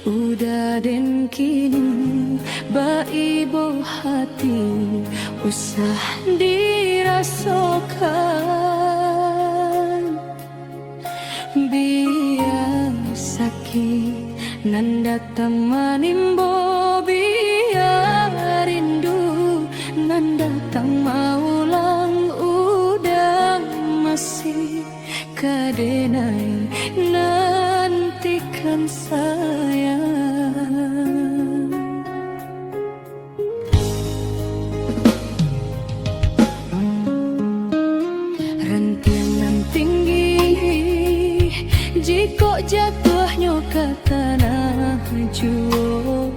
Udah den kini baibo hati usah dirasakan. Biasa ki nanda temanimbo, biar rindu nanda tak maulang. Udah masih kadenai nantikan sayang. Rentianan tinggi jika jatuhnya ke tanah juo,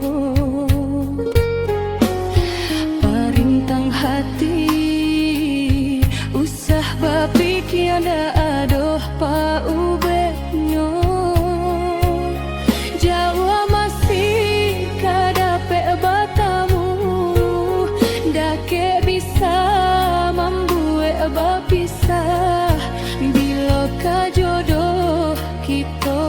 parintang hati usah bapikir ada adoh pa ubetnyo. Jawa masih kadape batamu, dake bisa membuat bapisah. Bila kajodoh kita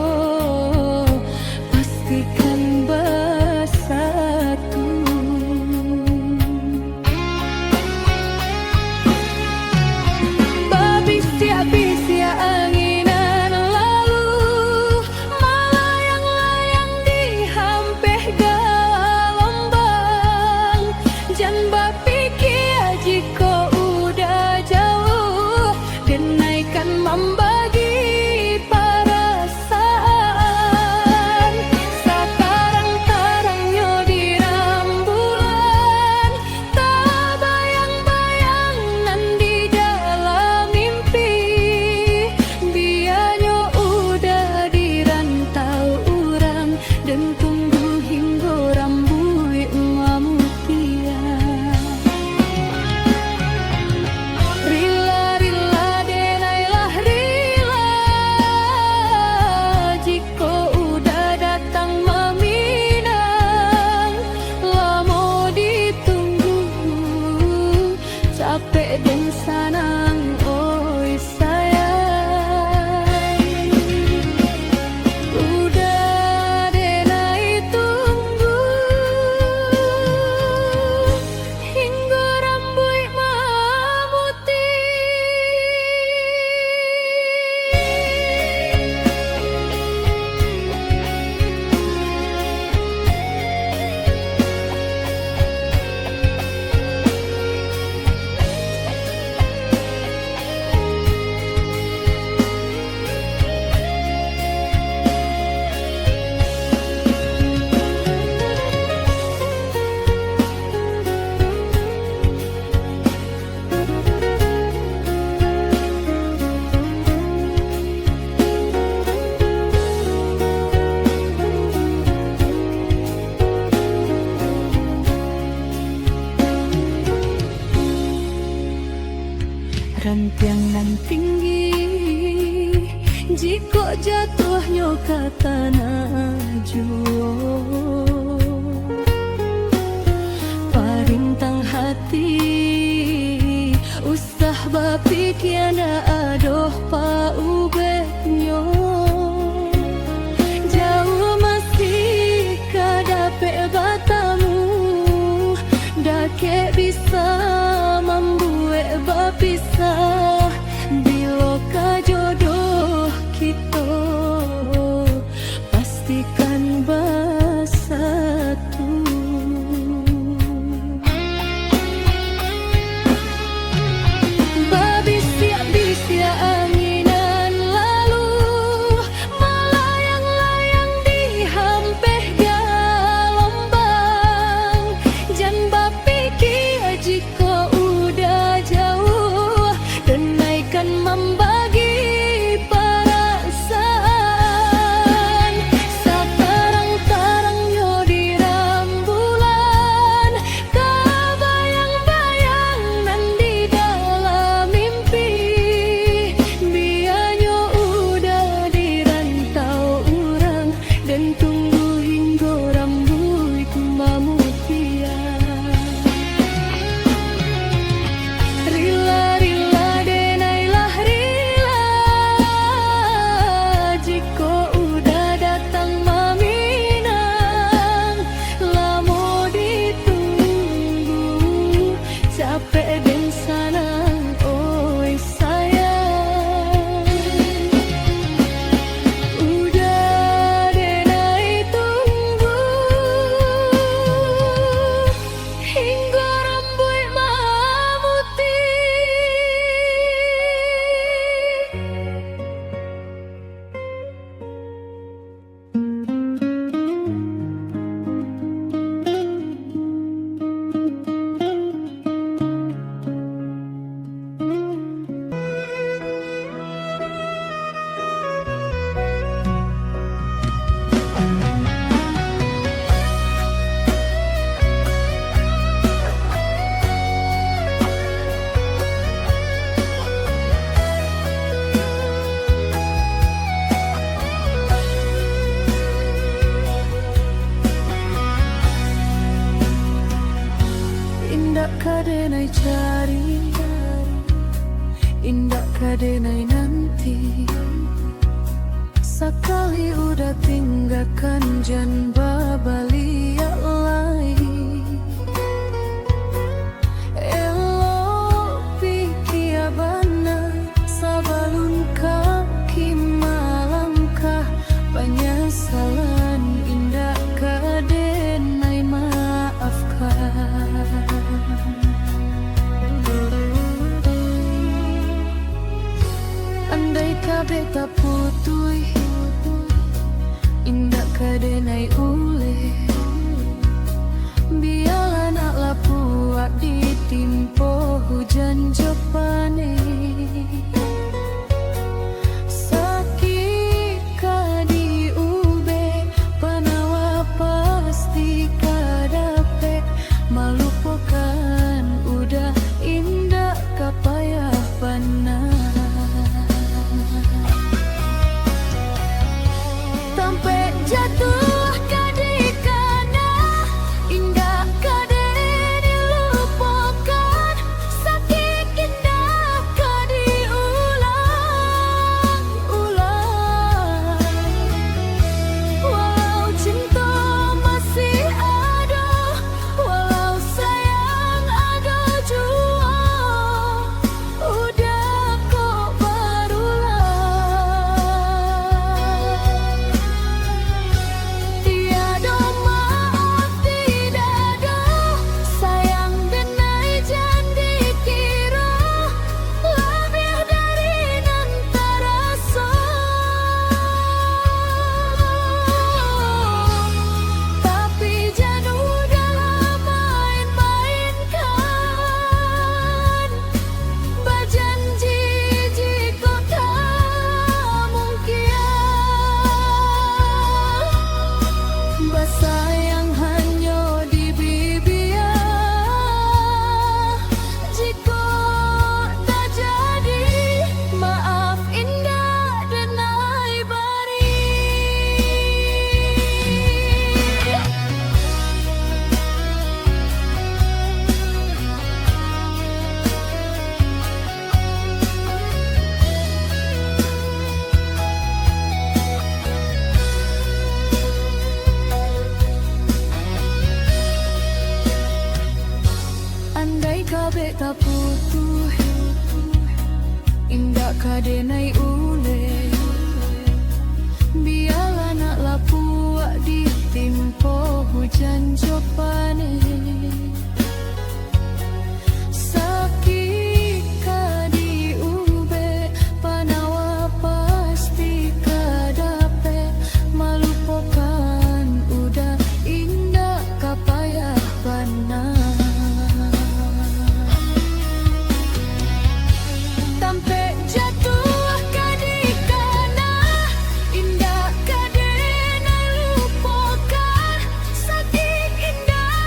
pastikan bersatu. Babisia-bisia anginan lalu, melayang-layang di hampir gelombang. Jangan bapikir jika udah jauh, kenaikan membagi perasaan. Sekarang tarangnya di rembulan, tak bayang-bayang nan di dalam mimpi. Biarnya udah dirantau orang, dan tunggu hingga rambut memutiar. Rila-rila denailah rila, jika udah datang meminang. Lama ditunggu, capek dan sanang, oi sayang. Udah denai tunggu hingga rambut memutih. Rantiangan tinggi jika jatuhnya ke tanah juo, parintang hati usah bapikir ada adoh pa ubetnyo. Jauh masih kadape batamu, dake bisa membuat bapisah. Bila kajodoh kita pastikan bersatu. Babisia-bisia anginan cari, indah kadenai nanti. Sekali udah tinggalkan jan babaliak lain. Elo pikir bana sabalun kaki malangkah penyesalan indah kadenai maafkan. Andai kabeh tak putui, indah kadenai ule. Biarlah nak lapuak ditimpo hujan jopane. Sakit kadi ube, panawa pasti kadape. Malupakan udah indah kapayah panah. Sampai jatuh kadikana indah kaden dilupakan. Sakit indah kadiulang-ulang. Walau cinta masih ada, walau sayang ada jua, udah kok berulang. Tiada maaf tidak ada, sayang denai janji kira lebih dari nan terasa. Tapi jangan udah main-mainkan, berjanji jika tak mungkin. Bersayang hanya di bibir, jika tak jadi maaf indah denai bari. Andai kabeh tak putuh, indah kadenai ule. Biarlah nak lapuak ditimpo hujan jopane. Sakit kadi ube, panawa pasti kadape. Malupakan udah indah kapayah panah. Sampai jatuh kadikana indah kadenai lupakan. Sakit indah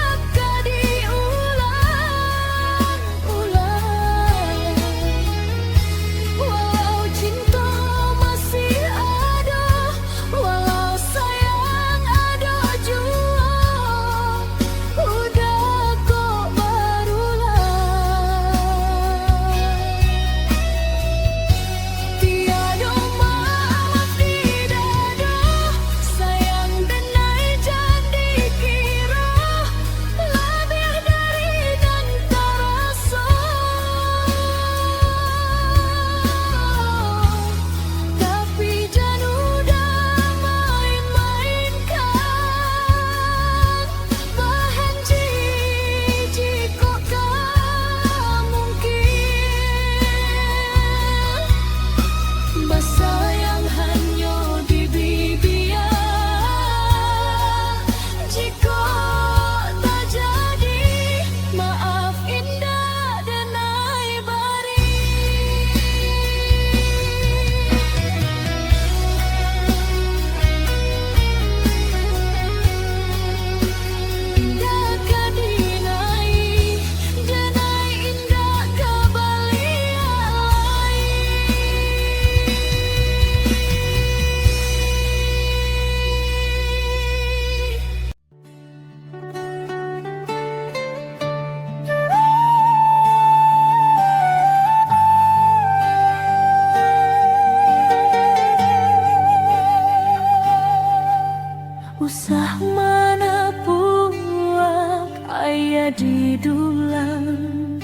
Usah mana puak ayah di dulang,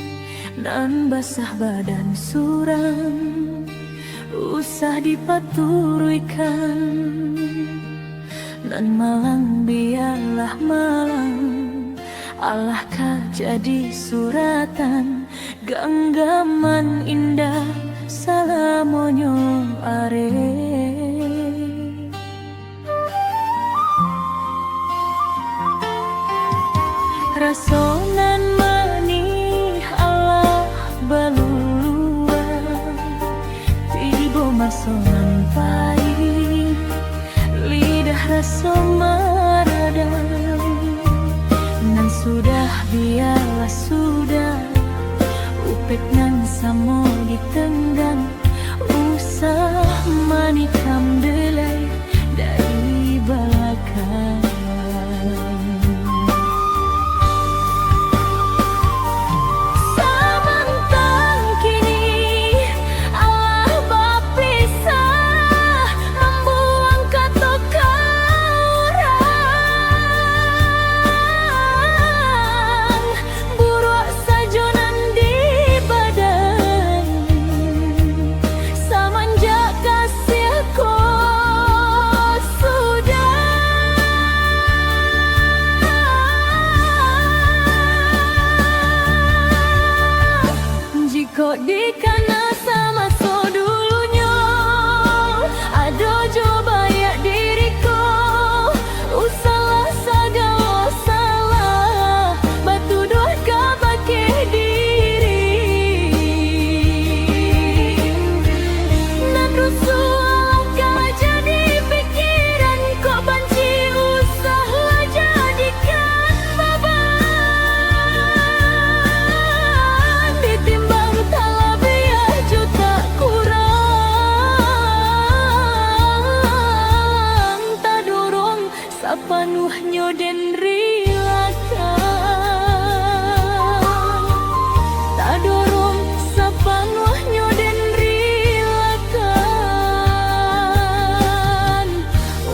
nan basah badan suram, usah dipaturuikan, nan malang biarlah malang, Allah ka jadi suratan, genggaman indah salamonyo are. Rasonan manih Allah baluluan, tibo masonan pahit, lidah raso maradang, nan sudah biarlah sudah, upek nan samo ditenggang, usah manikam delay dari belakang. Kok dikana sama so dulunya, ado coba ya diriku, usahlah segala salah, batu doa kabake diri, nan rusuh kah jadi pikiran, kok banci usahlah jadikan beban, ditimbang sapanuhnyo den rilakan, tak dorong sapanuhnyo den rilakan,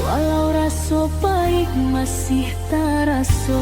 walau raso baik masih taraso.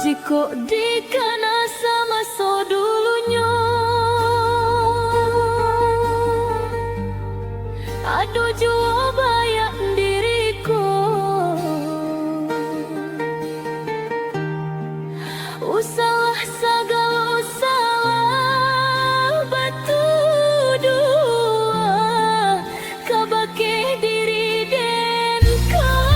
Jika dikana sama so dulunya, aduh jua bayak diriku, usahlah segala usaha, batu dua kabake diri den kau.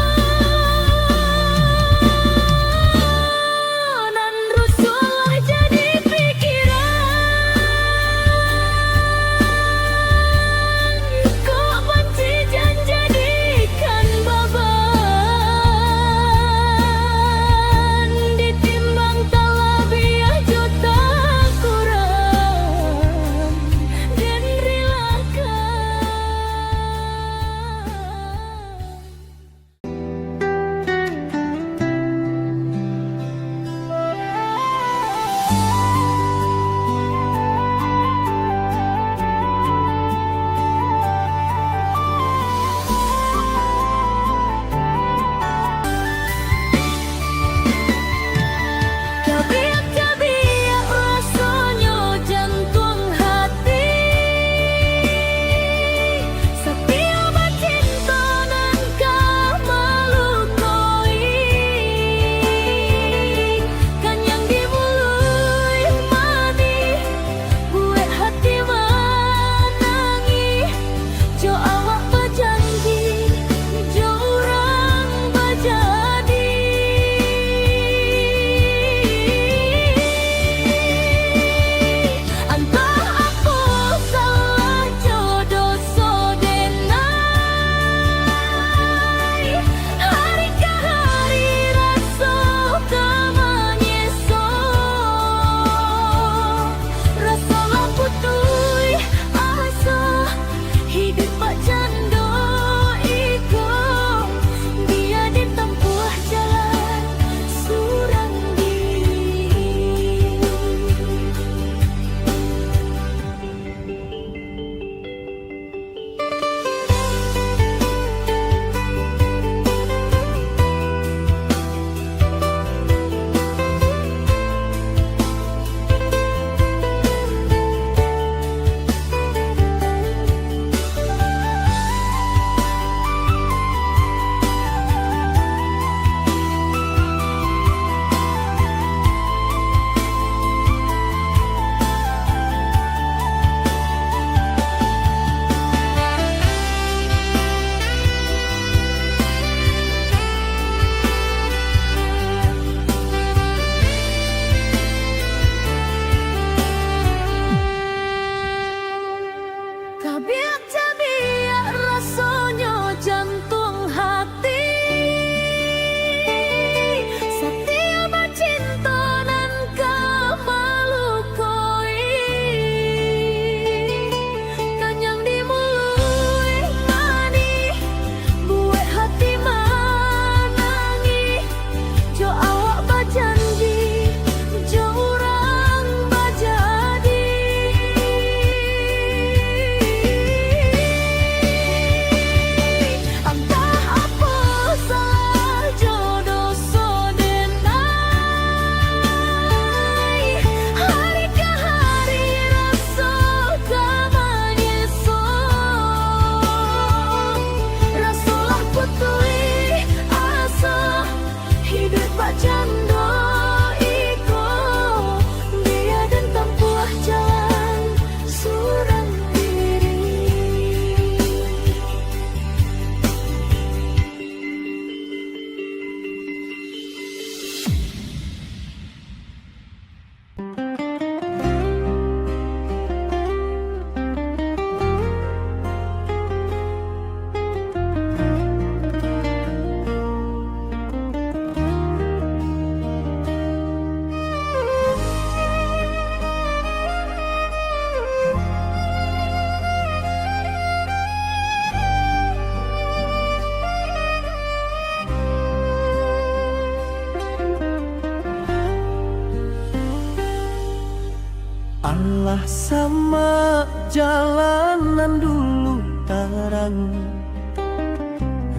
Alah sama jalanan dulu tarang,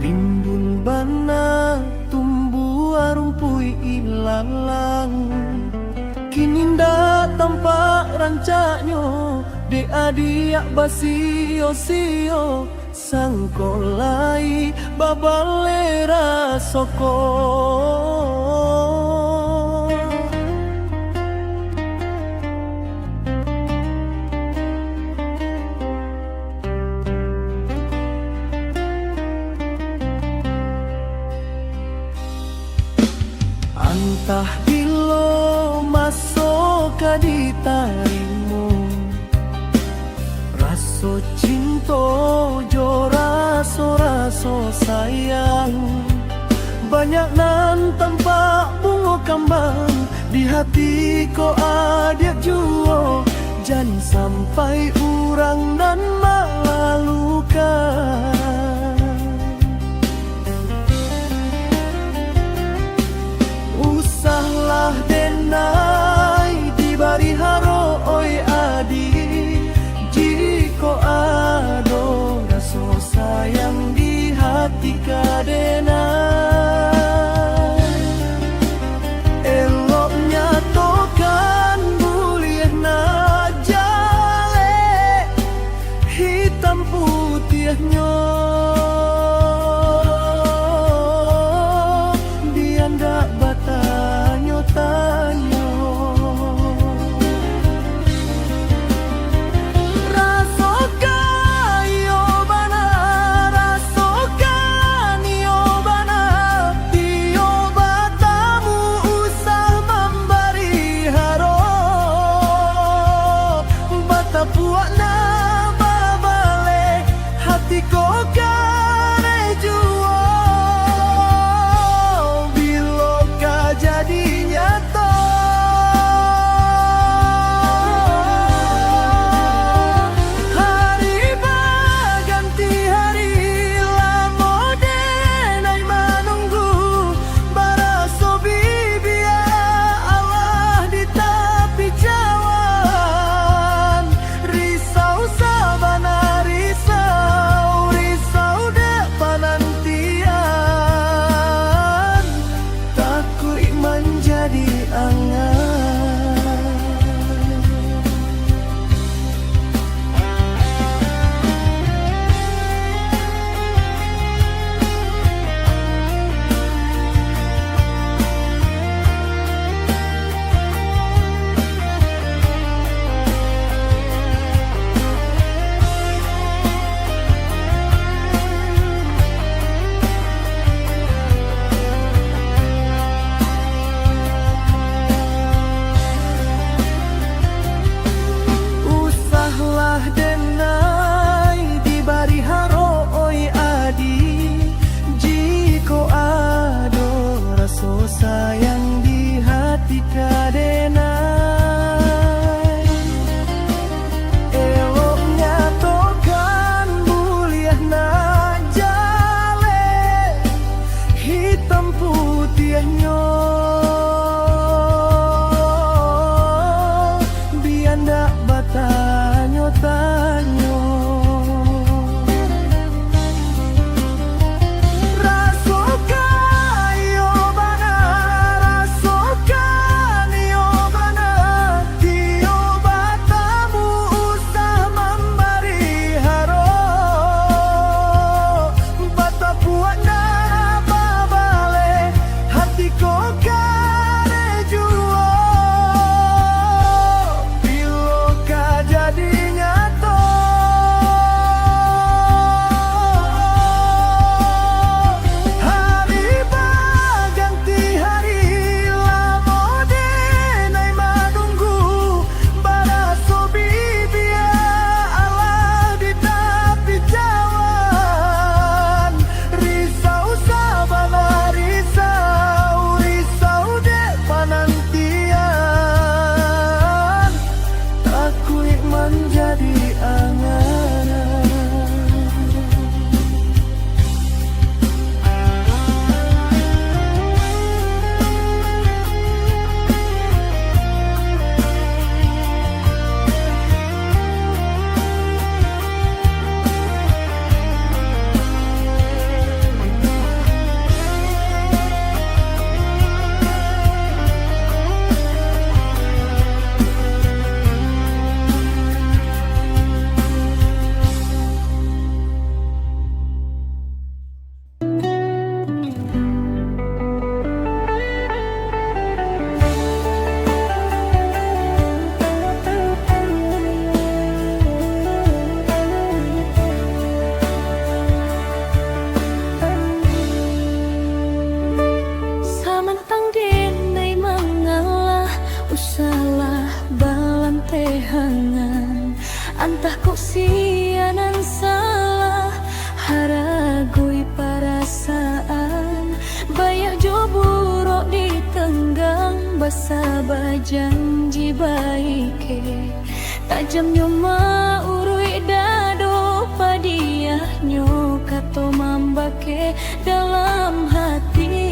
rimbun bana tumbuh rumpui ilalang. Kini ndak tampak rancaknya, de adiak basio-sio, sangkolai babalera soko. Entah bilo masuk ke ditarimu, raso cinta jo raso sayang. Banyak nan tampak bunga kembang, di hati ko ada juo. Jangan sampai urang dan melalukan. Usahlah denai dibari haro oi adi, jiko ado rasa sayang di hati kadenai. Eloknya tokan buliah na jale, hitam putihnya ndak bertanya-tanya. Rasakan yo bana, rasakan yo bana, tio batamu usah memberi harap. Bata puak na babale, hati ko kare jua. Jadi nyata hari berganti hari, lama denai menunggu. Baraso bibia Allah di tepi jalan. Risau sabana risau, risau depan nantian. Takut menjadi angan. Denai dibari haro oi adi, jiko ado rasa sayang di hati kadenai. Eloknya tokan buliah na jale, hitam putihnya biar ndak bertanya-tanya. Rasakan yo bana, rasakan yo bana, tio batamu usah memberi harap. Bata puak na babale, hati ko Antah kok sianan salah haragui perasaan Bayak jo buruk ditenggang basa bajanji baike Tajam nyoma urui dado padiahnya kato mambake dalam hati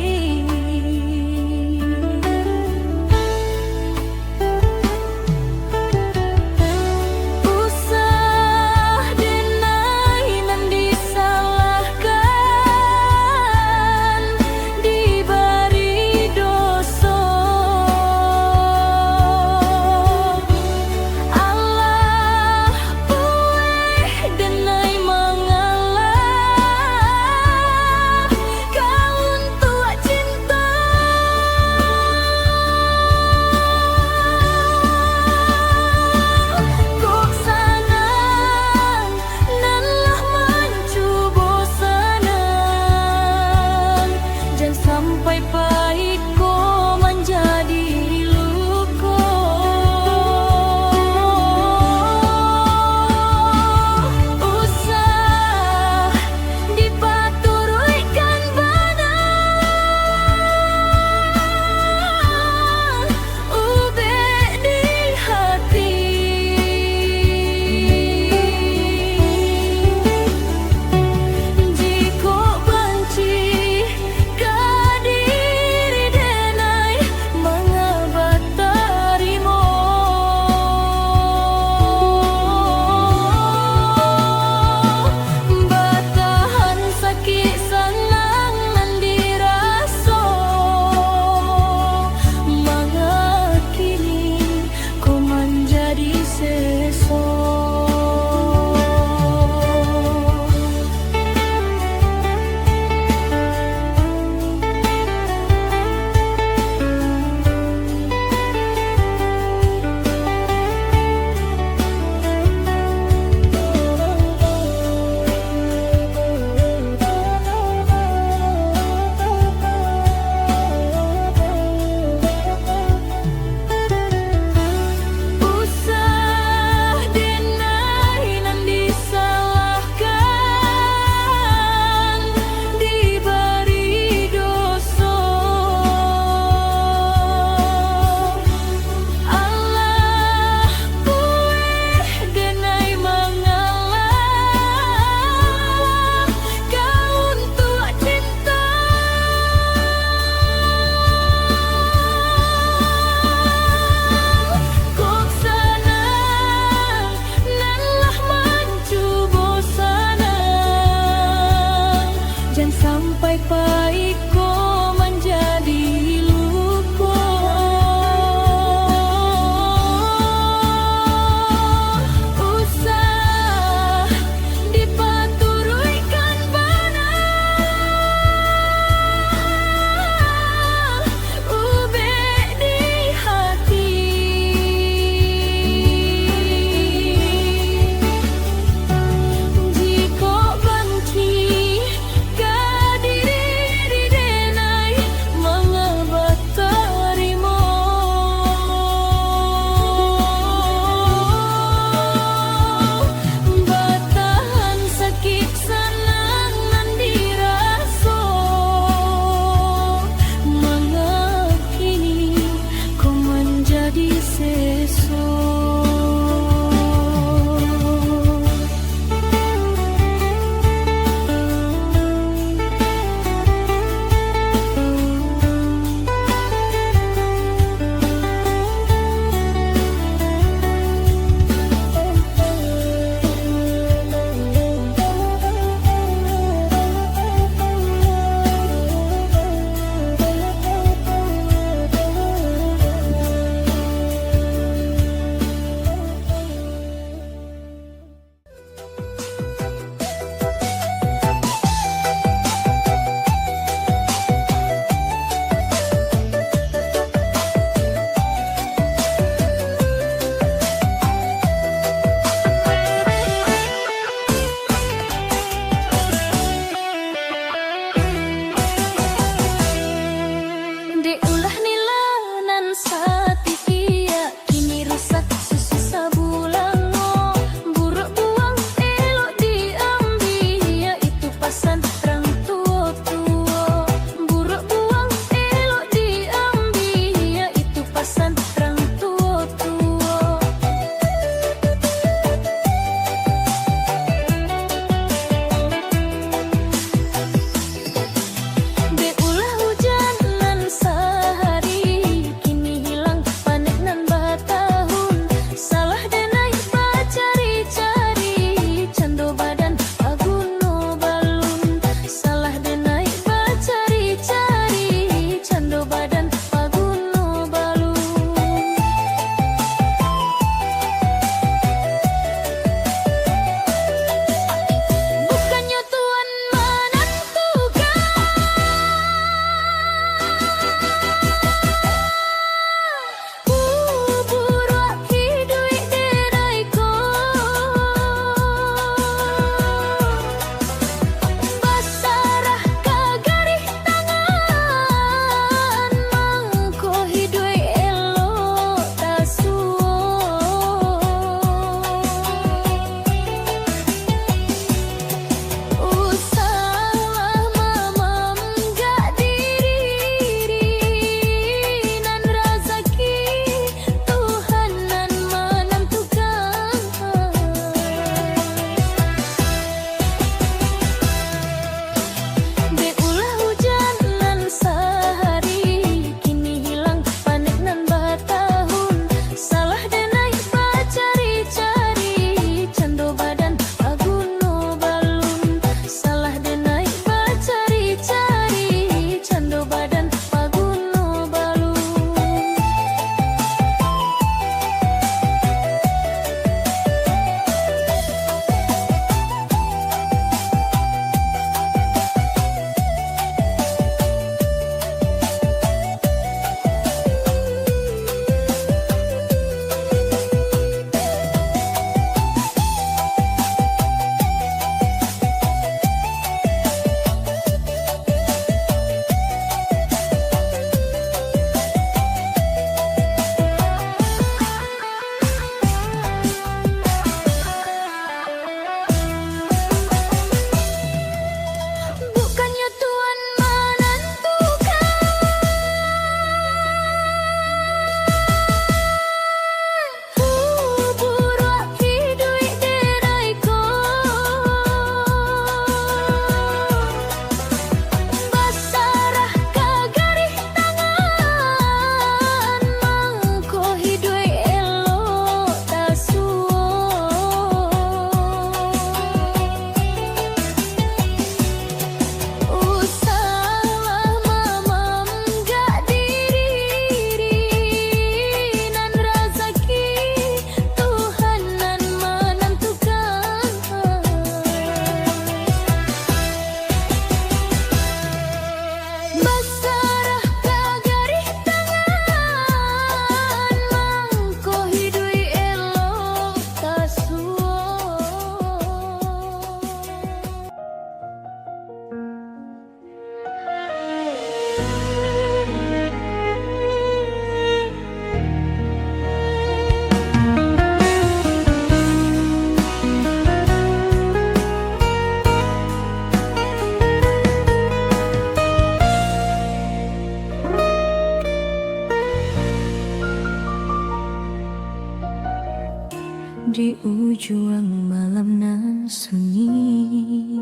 di ujung malam nan sunyi.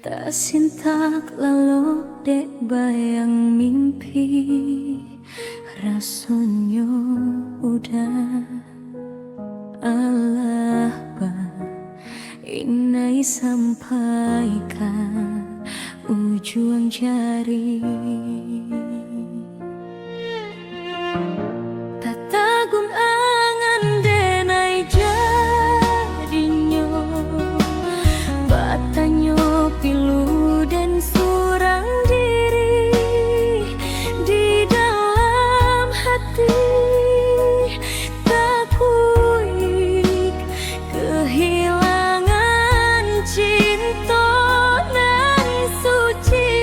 Tak sintak lalu dek bayang mimpi, rasanya udah Allah ba inai sampaikan ujung jari. Tatagun angan denai jadinya, batanyo pilu dan surang diri di dalam hati. Takui kehilangan cinta nan suci.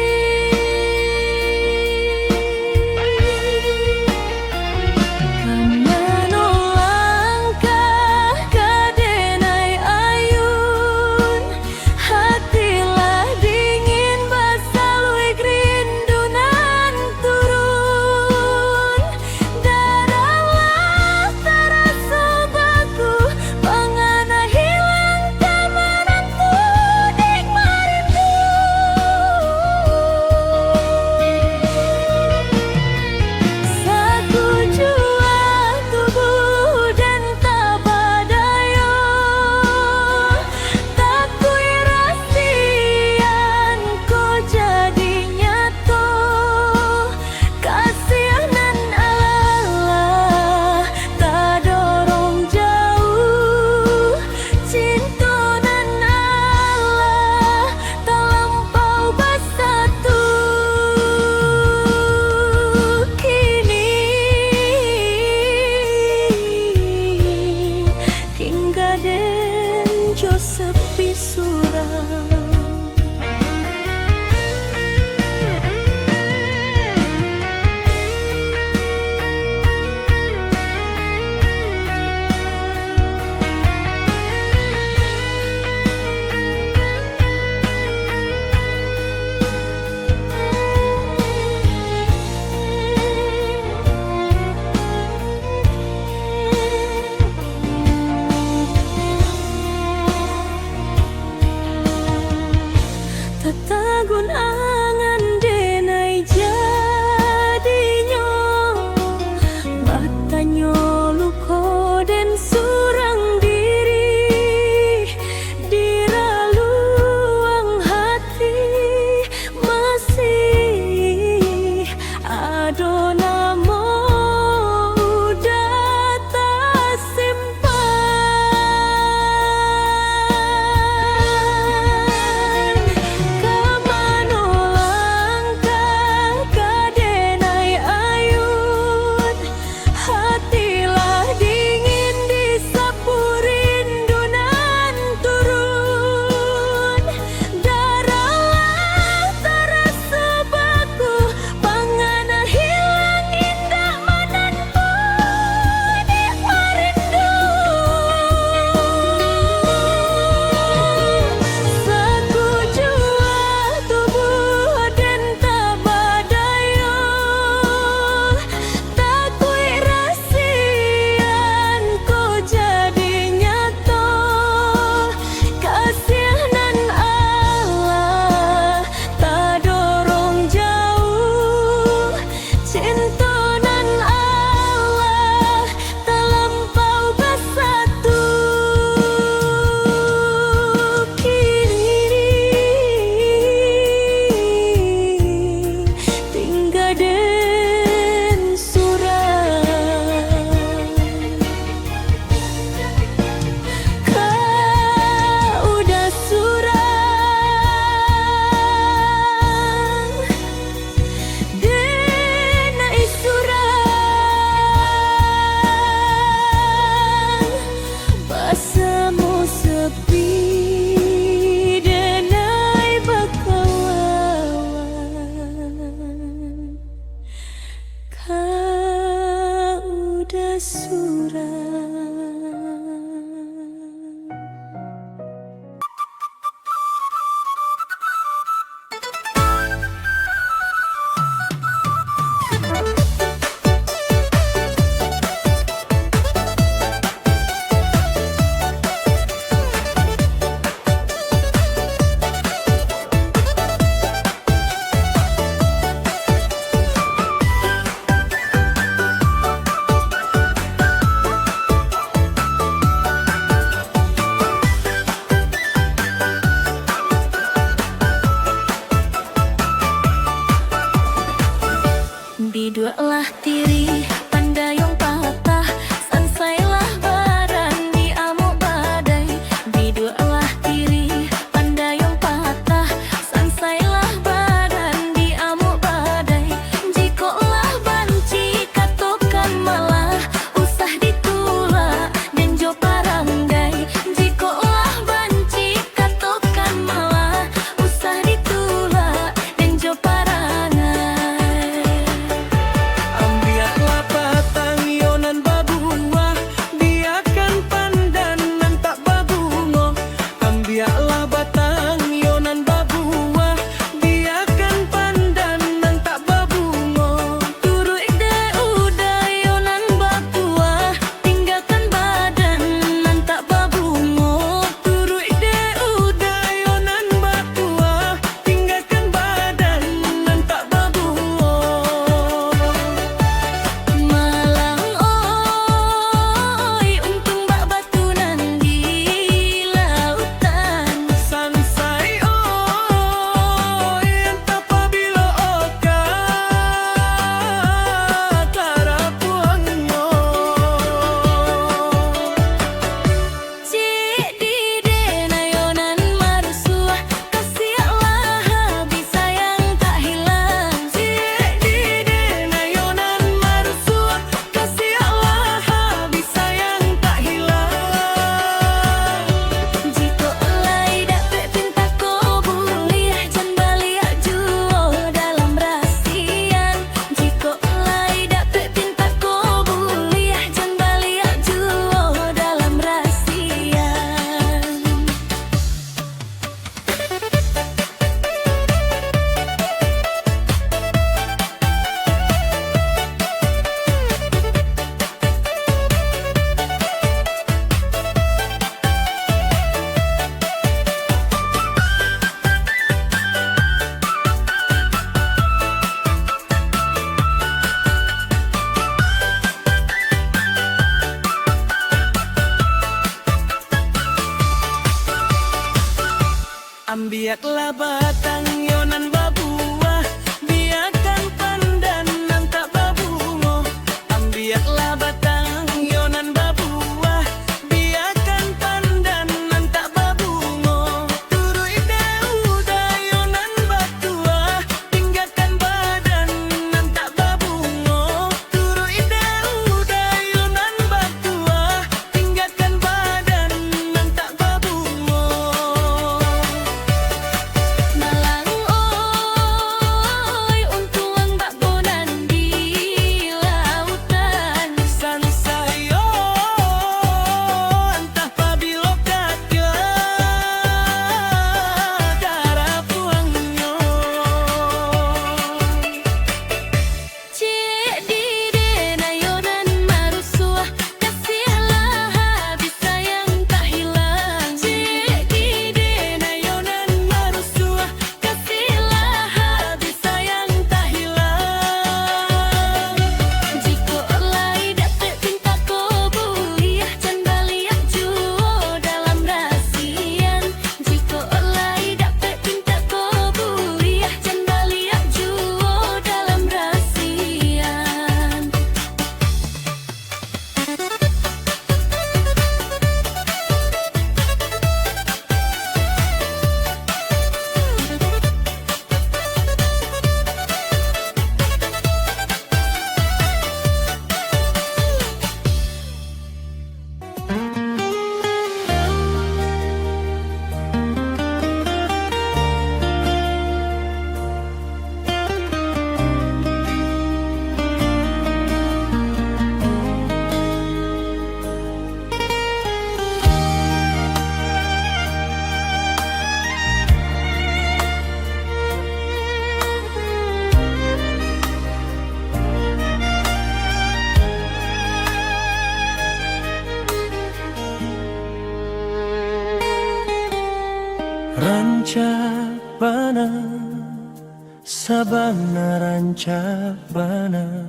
Bidualah tiri pandayong patah, sansailah badan di amuk badai. Bidualah tiri pandayong patah, sansailah badan di amuk badai. Jikolah banci katokan malah, usah ditulak dan jo paranggai. Jikolah banci katokan malah, usah ditulak dan jo parangai. Ambiaklah batang yonan babuah, biarkan pandanan tak babungo. Ambiaklah batang yonan babuah, biarkan pandanan tak babungo. Turut de udayonan bakuah, tinggalkan badan nan tak babungo. Turut de udayonan babuah, tinggalkan badan nan tak babungo. Malang oi, untung bak batu nan di lautan. Sansai oi, entah pabila oka tarapuangno. Cik di denayonan marusuah, kasihatlah habis sayang tak hilang. Cik di denayonan marusuah, kasihatlah habis sayang tak hilang. Jiko elai dapat pinta ko buliah, jan baliak juo dalam rasian. Jiko elai dapat pinta ko buliah, jan baliak juo dalam rasian. Ambiaklah batang yonan babuah, biarkan pandanan tak babungo. Ambiaklah batang yonan babuah, biarkan pandanan tak babungo. Turut ide udayonan bakuah, tinggalkan badan nan tak babungo. Turut ide udayonan bakuah, tinggalkan badan nan tak babungo. Malang oi, untung ang bakbonan di lautan. Sansayo, entah pabilo kakya tarapuangno. Cik di denayonan marusuah, kasihatlah habis sayang tak hilang. Cik di Denayonan marusuah, kasihatlah habis sayang tak hilang. Jiko elai dapat pinta ko buliah, jan baliak juo dalam rasian. Jiko elai dapat pinta ko buliah, jan baliak juo dalam rasian. Rancak bana, sabana rancak bana,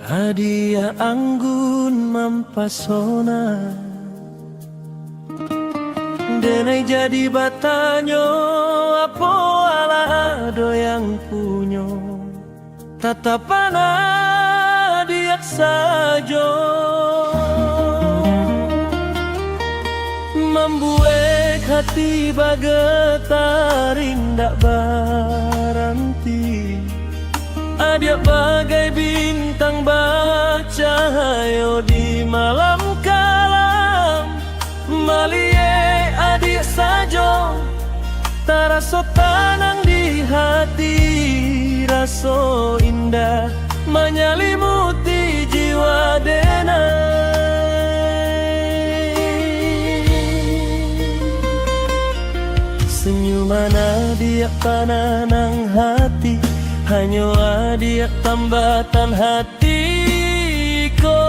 hadiah anggun mampasona. Denai jadi batanyo, apo ala ado yang punyo. tatapan adiak sajo membuat hati bagetaring dak baranti. Adiak bagai bintang bercahaya di malam kalam. Malie adik sajo taraso tanang di hati. Raso indah menyelimuti jiwa denai. Senyuman adiak pananang hati, hanya adiak tambatan hatiku.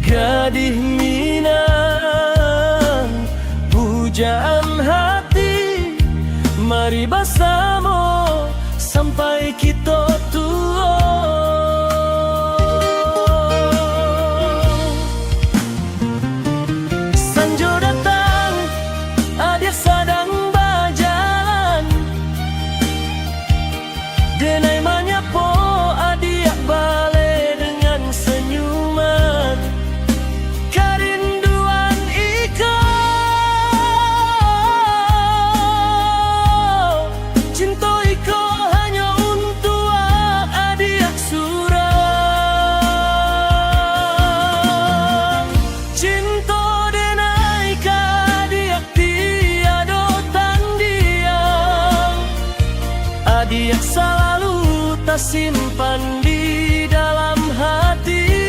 Gadih Minang, pujaan hati, mari bersama sampai kita tua. Sanjo datang, adik sedang berjalan, denai menyapo adik balik dengan senyuman. Kerinduan iko, cinta iko hanya untuk adik surang. Cinta denai kadiak tiada tandingan. Adiak selalu tersimpan di dalam hati.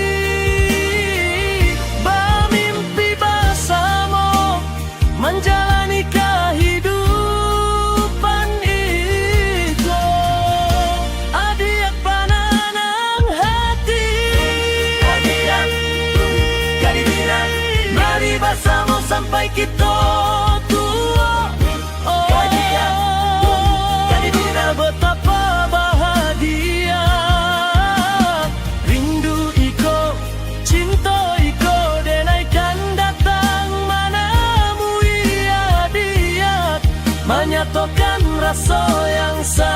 Bermimpi bersama menjalani kehidupan itu. Adiak pananang hati, adiak Gadih Minang, mari bersama sampai kita tua. Gadih Minang, betapa bahagia. Rindu iko, cinta iko, denaikan datang menemui adiak, menyatakan rasa yang salamoko.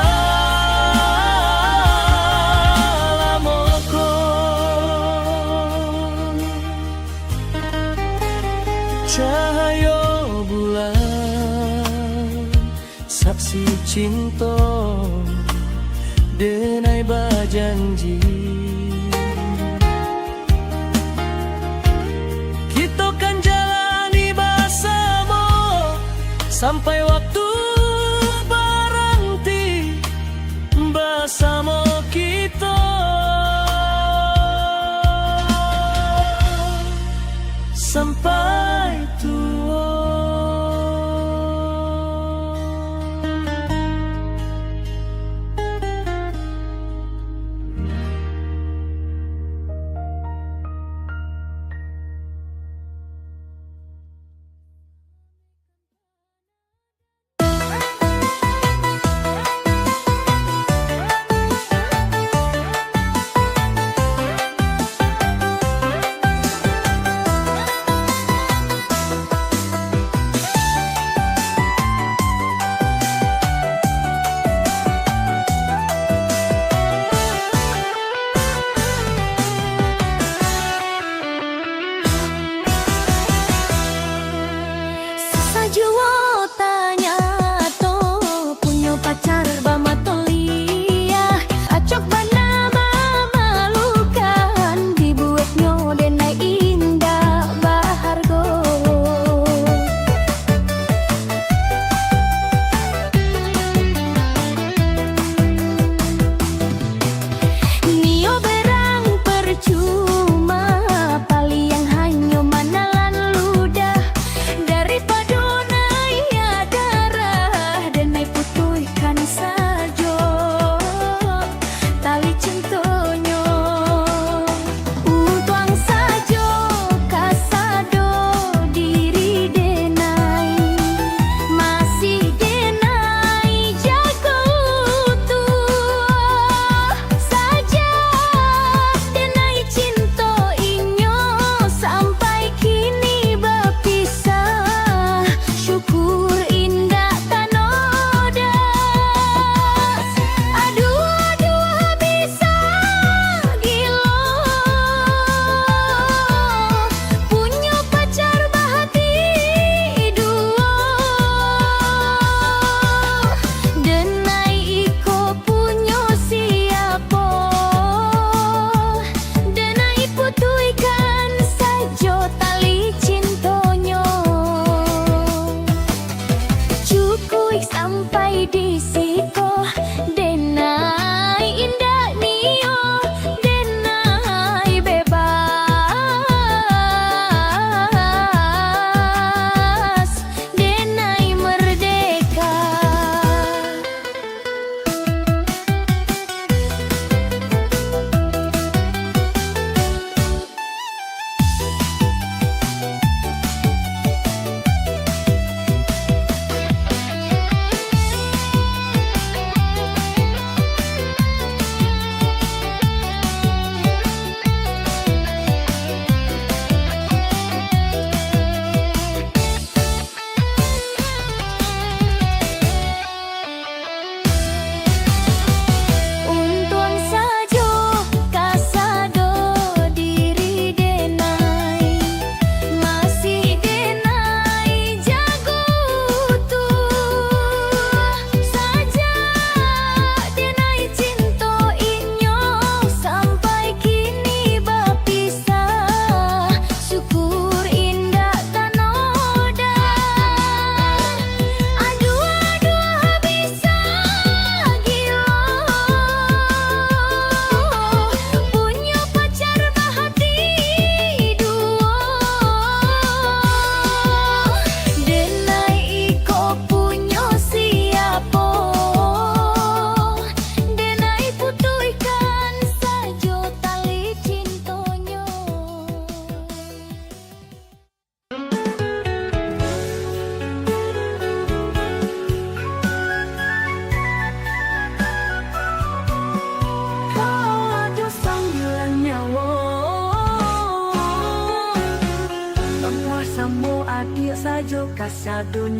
Cahaya bulan, saksi cinta, denai berjanji. Kita kan jalani bersama sampai waktu berhenti bersama kita. Sampai tua.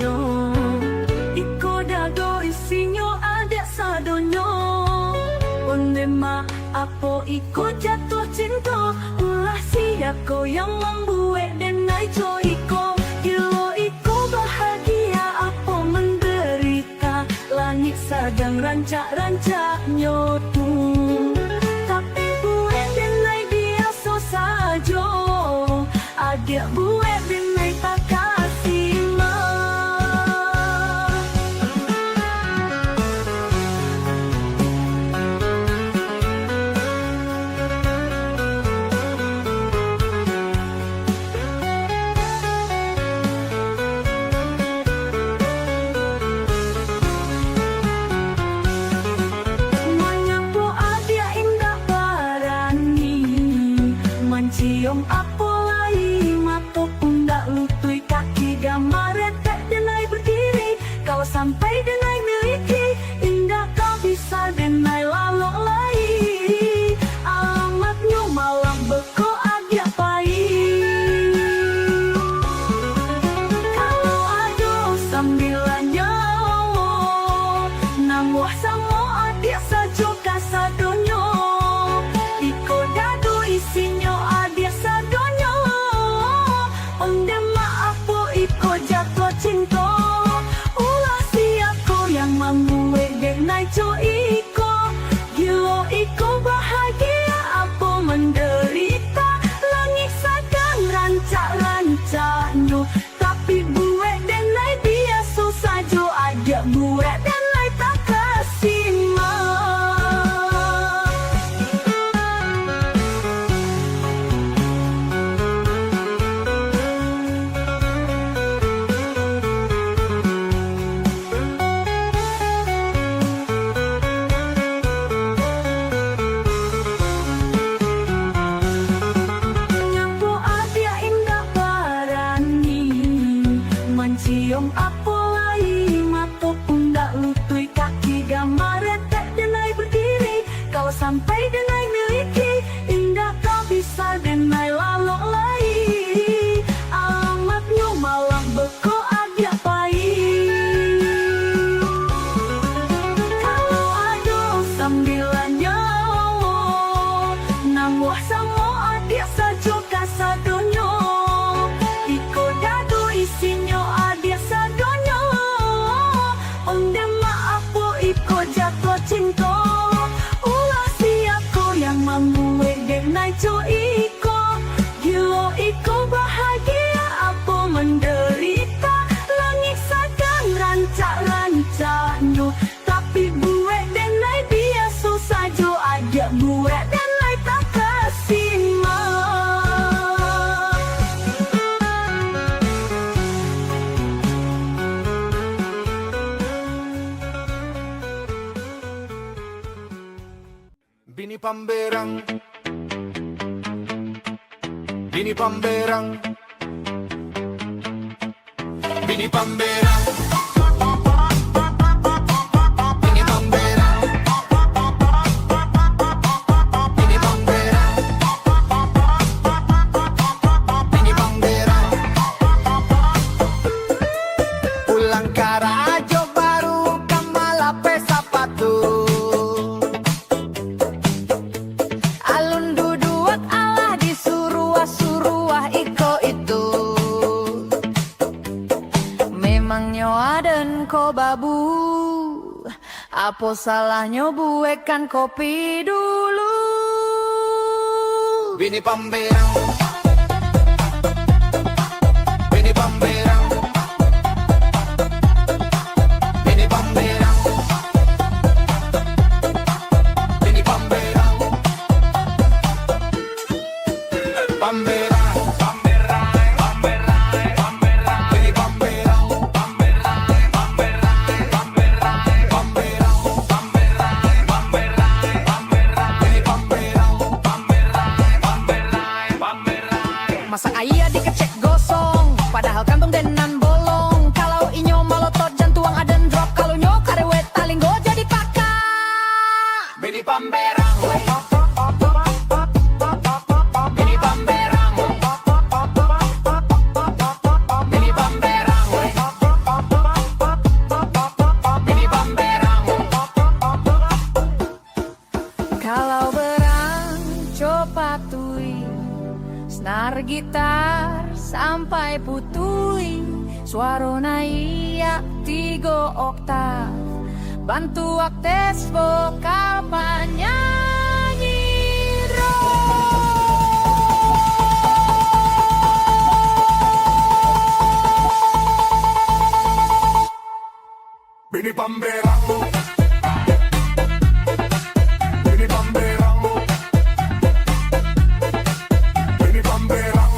sadonyo iko dado isinyo ada sadonyo onde ma apo iko jatuh cinta ulah siako yang membuat denai co iko gilo iko bahagia apo menderita langit sedang rancak-rancak nyotu tapi buat denai biasa saja adik buat denai tak kasih cium apolai mata pundak lutui kaki gambar tak denai berdiri kau sampai denai miliki indah kau bisa denai lalu lai alamatnya malam beko agak pahit kalau ada sambilannya namuh sama adik saja kasadonyo iko dado isinya cinta ulah siako yang membuat denai co iko gilo iko bahagia apa menderita langit sedang rancak-rancaknya tapi buat denai biasa saja ada buat denai tak kasih cium apolai mata pundak lutui kaki gambar tak denai berdiri kau sampai denai miliki indah kau bisa denai lalu lai alamatnya malam beko agak pahit kalau ada sambilannya namuh sama adik saja kasadonyo iko dado isinya cinta ulah siako yang membuat denai co iko gilo iko bahagia apa menderita langit sedang rancak-rancaknya tapi buat denai biasa saja ada buat denai tak kasih Bini pamberang, bini pamberang, bini pamberang, bini pamberang, bini pamberang, bini pamberang. Pulang karajo baru kamalape sapatu. Dan ko babu apa salahnya buekan kopi dulu bini pamberang bini pamberang bini pamberang bini pamberang pamberang Pamberang gitar sampai putui suarona iya 3 oktav. Bantu aktes vokal penyanyi Bini Pamberang, Bini Pamberang, Bini Pamberang,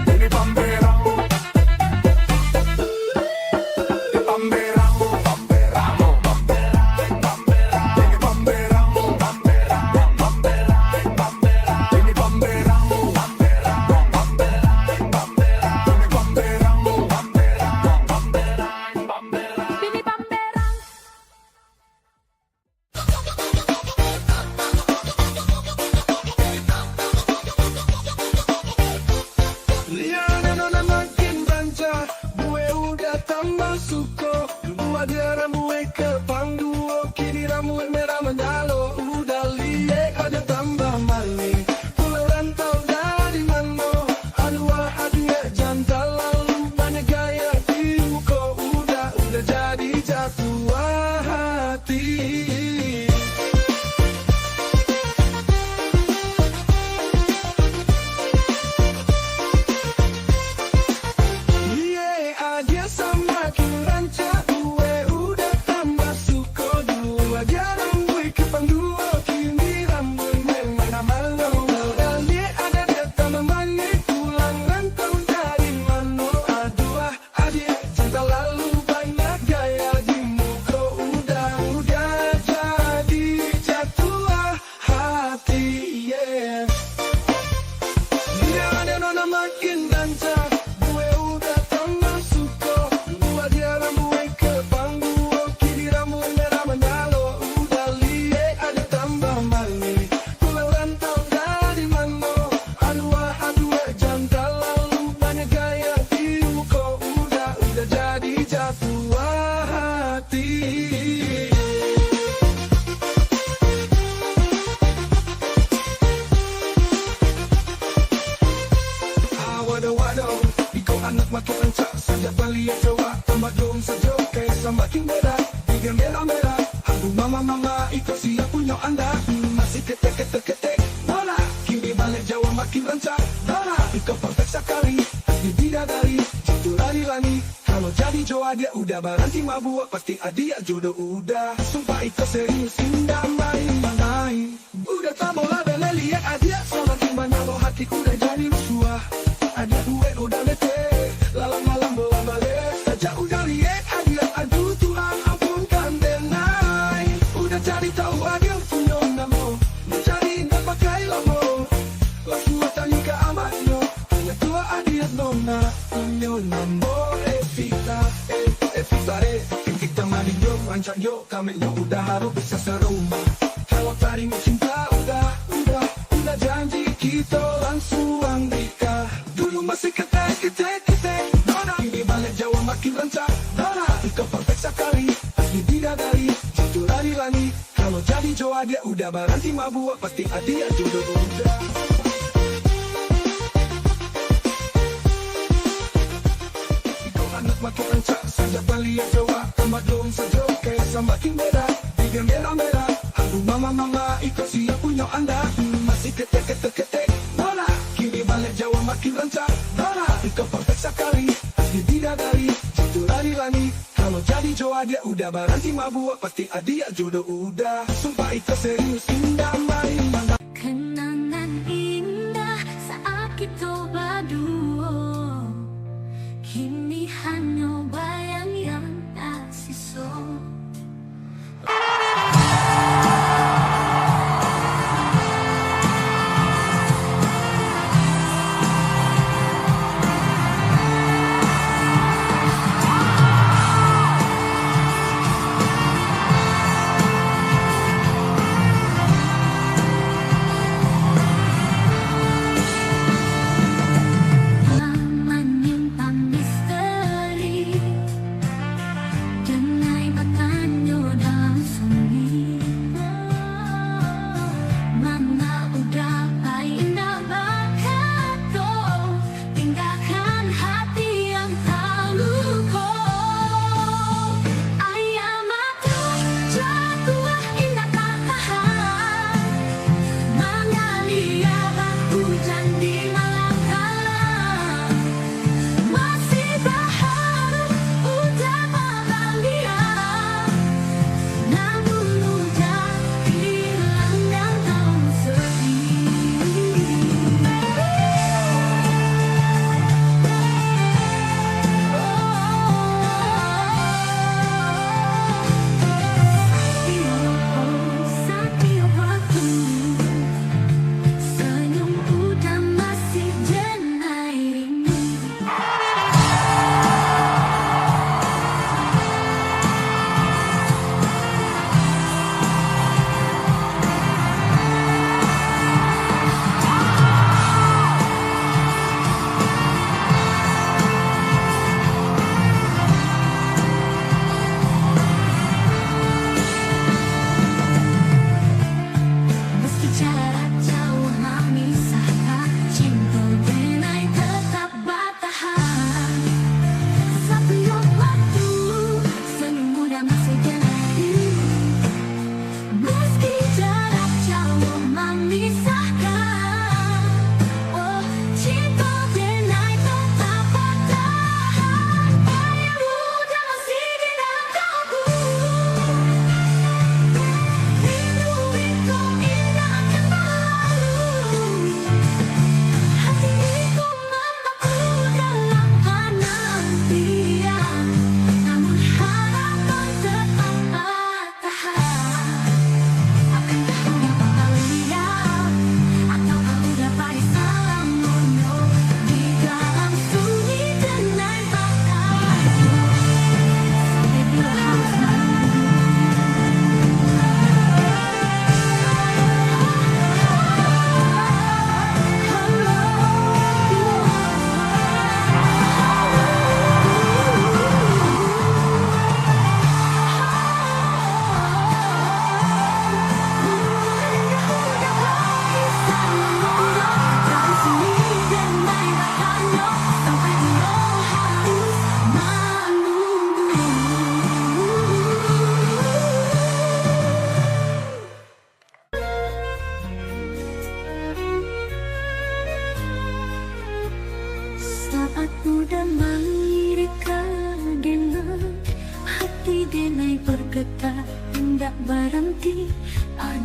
Bini Pamberang, Pamberang, Pamberang, Pamberang, Pamberang, Bini Pamberang, Pamberang, Pamberang, Pamberang, Bini Pamberang, Pamberang, Pamberang, Pamberang, Bini Pamberang, Pamberang. Bini Pamberang. Lihat nona makin lancar, gue udah tambah suko. Dulu ada rambut ke pangduo, kini rambut merah menyalo. Udah lihat ada tambah maling, pulau rantau dari mana? Aduh jantan lalu banyak gaya di muka. Udah jadi jatuh hati. Dia semakin rancak, gue udah tambah suko. Dulu aja rambut ke pangduo, kini rambut memang malu. Dan dia ada tambah manis, pulang rantau dari mana? Aduh dia cinta lalu banyak gaya di muka. Udah jadi jatuh hati. Dia ada nona makin rancak, gue udah tambah suko. Dulu dia rambut ke pangduo, kini rambut merah menyalo. Udah lihat ada tambah manis, pulau rantau dari mana? Aduh jantan lalu banyak gaya di muka. Udah jadi jatuh hati. Waduh, ikaw anak makin rancak, saja balik jawa, tambah dong saja, kaya semakin berat, tiga merah-merah. Aduh mama, ikaw siya punya anda, masih ketek, nona, kini balik jawa makin rancak, nona, ikaw perfect sekali, pasti bidadari, jujur lani, kalau jadi Jawa dia udah berhenti mabuk, pasti adia jodoh udah, sumpah ikaw serius, indah main, udah tak bola bela lihat adia, semakin banyak lo hatiku udah jadi rusuh. Ada gue udah lete, lalang bola balik saja udah lihat adia. Aduh Tuhan ampunkan denai, udah cari tahu adia punya nama, mencari nggak pakai lama. Langsung tanya ke amatnya, hanya tua adia nona punya nama Evita, kita mandi yo, rancak yo, kami yo udah harus bisa serumah. Kalau tadi mau cinta udah janji kita langsung nikah. Dulu masih ketek, nona, kini balik Jawa makin rancak, nona, ikaw perfect sekali, pasti bidadari, jujur lani, kalau jadi Jawa dia udah berhenti mabuk, pasti adia jodoh udah. Ikaw anak makin rancak, saja balik Jawa, tambah dong saja, kaya semakin berat, tiga merah-merah. Aduh mama, ikaw siya punya anda, masih ketek, nona, kini balik Jawa makin rancak, nona, ikaw perfect sekali, pasti bidadari, jujur lani, kalau jadi Jawa dia udah berhenti mabuk, pasti adia jodoh udah, sumpah ikaw serius, indah main. Kenangan indah saat kita berdua, kini hanya bayang yang tak sisa. Menyimpan misteri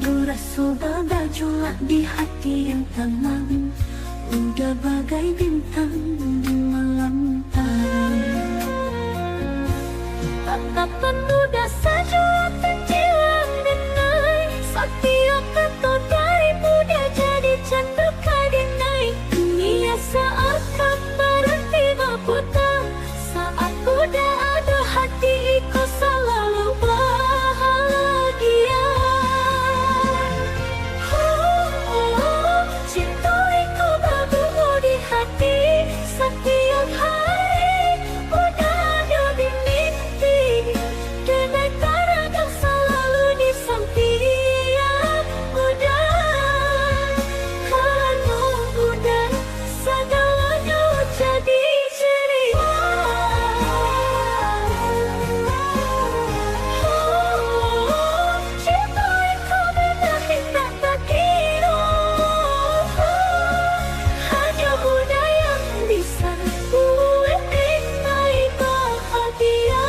Rindu rasa bergejolak di hati yang tenang, udah bagai bintang di malam hari. Tatapan muda saja terjilang denai, setiap kata darimu dia jadi candu kadinai. Dunia seakan berhenti berputar, saat udah ada hati kau selalu bahagia. Cinta itu berbunyi di hati setiap hari, udah ada di mimpi, dengan cara yang selalu di samping. Udah, kamu udah, segalanya jadi ceria. Cinta itu benar tidak terkira, hanya muda yang bisa buat nikmati bahagia.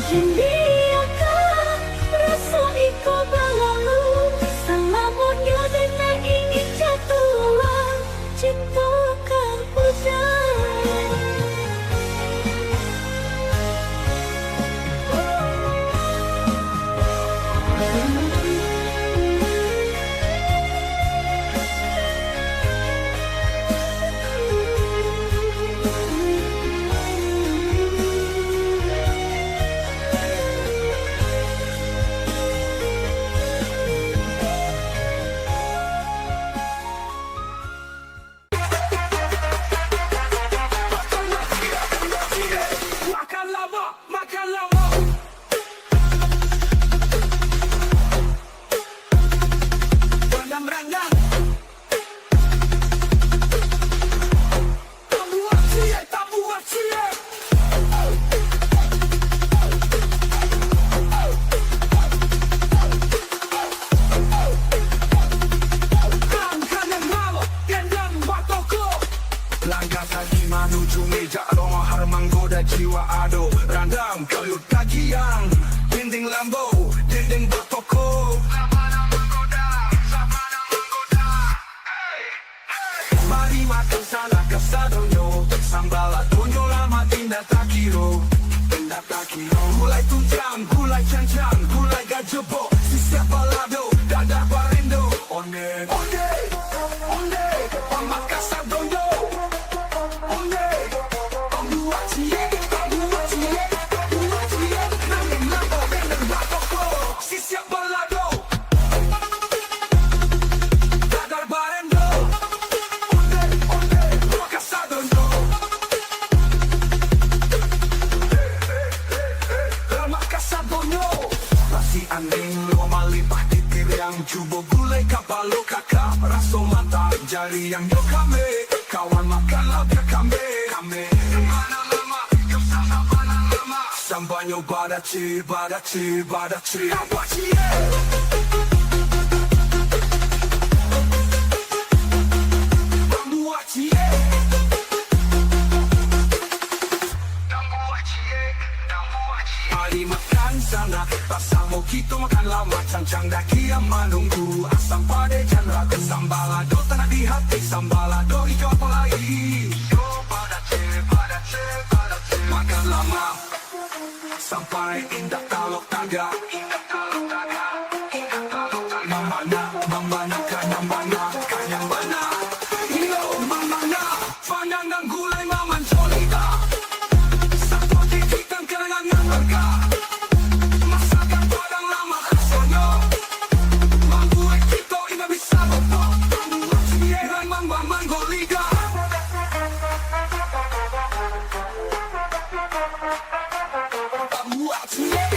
Biarkan rasa itu berlalu, selamanya dengan ingin jatuh cintakan Makan lama, makan lama. Rendang-rendang. Tamu cie. Kan yang malo, gendang batoko. Langkah kaki menuju meja aroma harum menggoda jiwa ado. Randang kalut kaki yang dinding lambo, dinding batoko. Mari makan sana kasadonyo, sambal atonyo lama tindak tak kiro. Gulai tunjang, gulai cancang, gulai gajebo, sisiap balado, dadah barindo. Onde, pamak kasadonyo. Onde, dua cie, nanging lambo, dinding batoko, sisiap balado. Dadah barindo. Onde, dua kasadonyo. Lemak kasadonyo. Nasi anding lo malipah titir yang cubo gulai kapalo kakak raso mata jari yang yo kame kawan makanlah biar kame mana lama kau sana mana lama sambanyo badaci apa cie. Bambua cie. Mari makan sana, rasa mojito makan lama, cancang daki yang menunggu, asam pade dan raga sambalado tanah di hati, sambalado hijau apa lagi? Makan lama, sampai indah kalau taga. Mamana, kanyang mana? Yo, mamana, panjang dan gulai maman solida. Seperti ikan kerangan harga. Masakan padang lama khasnya. Mampu ekito ina bisa bobo. Cieran mamban goliga. Buat cie.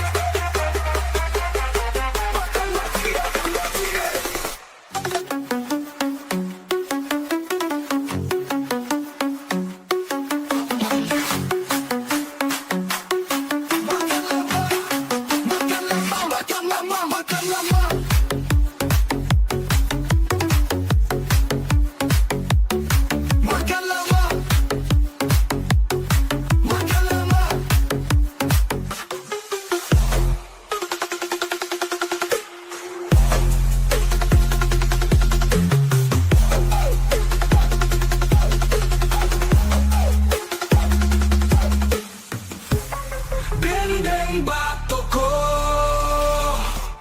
yang batoko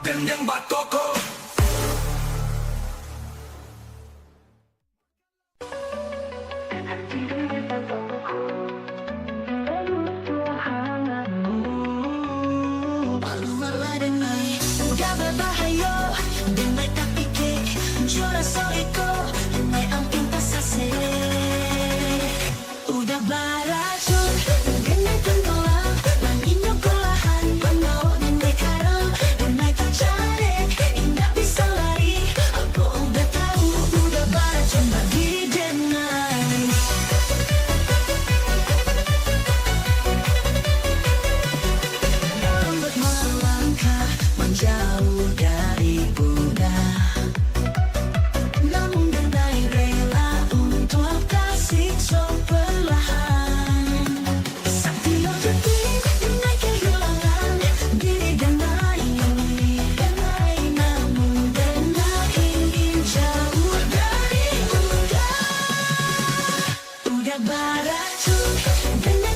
dan yang batoko. Palu meladeni udah berbahaya dan mereka pikir juara soeko nai ampun pasase udah baracun dengan tenggelam langitnya kolahan pembawa dan dekaro dan mereka cari indah bisa lari aku udah tahu udah baracun bagi denai lambat melangkah menjauh dari Buddha. Namun denai rela untuk kasih perlahan. Sakti tertib denai kehilangan diri denai namun denai ingin jauh dari Buddha. Udah baracun denai